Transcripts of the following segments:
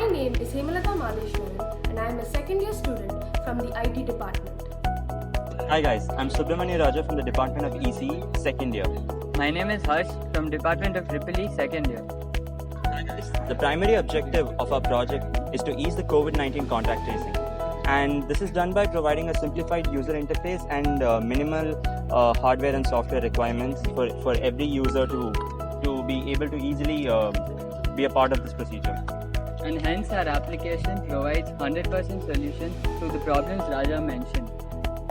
My name is Hemalata Maleshwaran and I am a second year student from the IT department. Hi guys, I'm Subramani Raja from the Department of ECE, second year. My name is Harsh from Department of EEE, second year. The primary objective of our project is to ease the COVID-19 contact tracing. And this is done by providing a simplified user interface and minimal hardware and software requirements for every user to be able to easily be a part of this procedure. And hence our application provides 100% solution to the problems Raja mentioned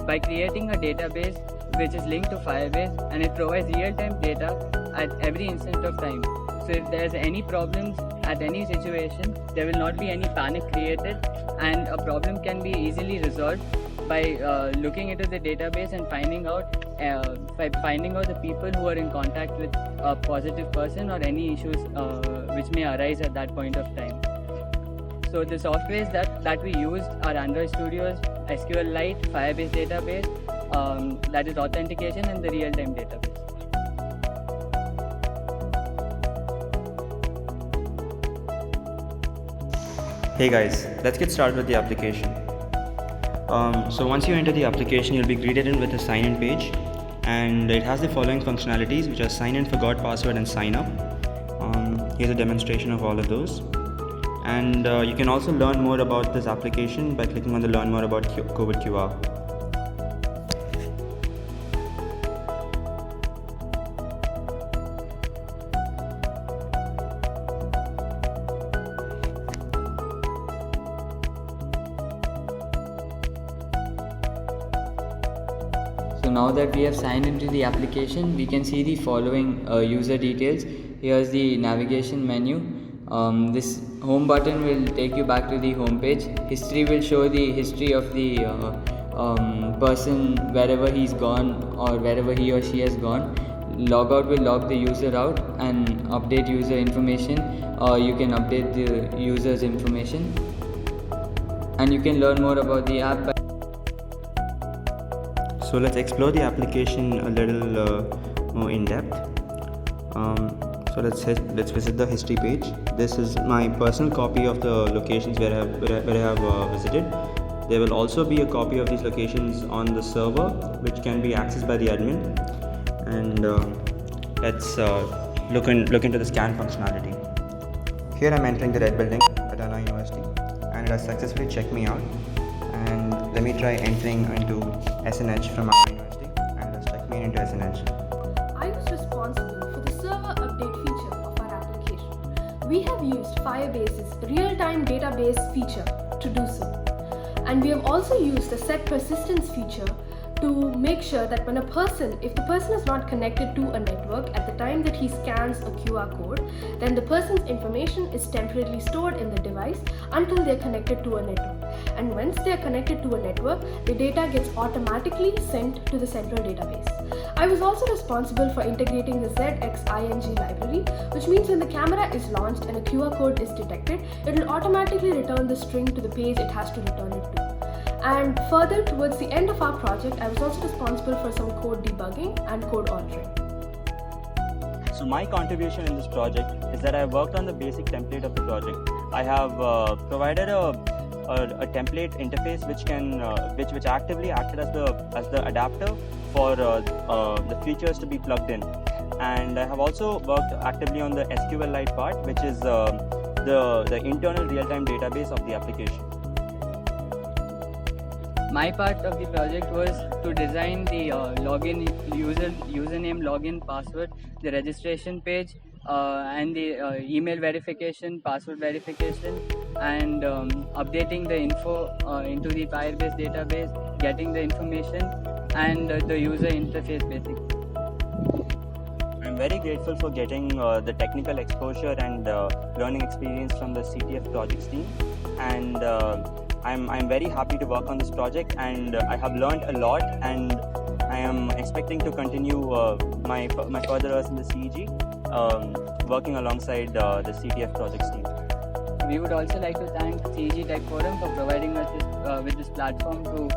by creating a database which is linked to Firebase, and it provides real-time data at every instant of time. So if there's any problems at any situation, there will not be any panic created, and a problem can be easily resolved by looking into the database and finding out the people who are in contact with a positive person or any issues which may arise at that point of time. So the softwares that we used are Android Studios, SQLite, Firebase database, that is authentication, and the real-time database. Hey guys, let's get started with the application. So once you enter the application, you'll be greeted in with a sign-in page, and it has the following functionalities, which are sign in, forgot password, and sign up. Here's a demonstration of all of those. And you can also learn more about this application by clicking on the Learn More About COVID QR. So now that we have signed into the application, we can see the following user details. Here's the navigation menu. This home button will take you back to the home page. History will show the history of the person wherever he's gone or wherever he or she has gone. Logout will log the user out and update user information, or you can update the user's information. And you can learn more about the app. So let's explore the application a little more in depth. So let's visit the history page. This is my personal copy of the locations where I have visited. There will also be a copy of these locations on the server, which can be accessed by the admin. And let's look into the scan functionality. Here I'm entering the red building at Anna University, and it has successfully checked me out. And let me try entering into SNH from Anna University, and it has checked me into SNH. I was responsible for the server update feature of our application. We have used Firebase's real-time database feature to do so. And we have also used the set persistence feature to make sure that if the person is not connected to a network at the time that he scans a QR code, then the person's information is temporarily stored in the device until they are connected to a network. And once they are connected to a network, the data gets automatically sent to the central database. I was also responsible for integrating the ZXING library, which means when the camera is launched and a QR code is detected, it will automatically return the string to the page it has to return it to. And further, towards the end of our project, I was also responsible for some code debugging and code altering. So my contribution in this project is that I have worked on the basic template of the project. I have provided a template interface which actively acted as the adapter for the features to be plugged in. And I have also worked actively on the SQLite part, which is the internal real-time database of the application. My part of the project was to design the username, login, password, the registration page, and the email verification, password verification, and updating the info into the Firebase database, getting the information, and the user interface basically. I'm very grateful for getting the technical exposure and learning experience from the CTF projects team, and I'm very happy to work on this project, and I have learned a lot, and I am expecting to continue my further years in the CEG, working alongside the CTF projects team. We would also like to thank CEG Tech Forum for providing us with this platform to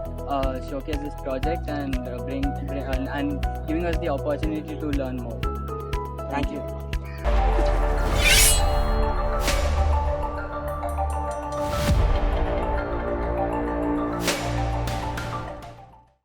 showcase this project and and giving us the opportunity to learn more. Thank you.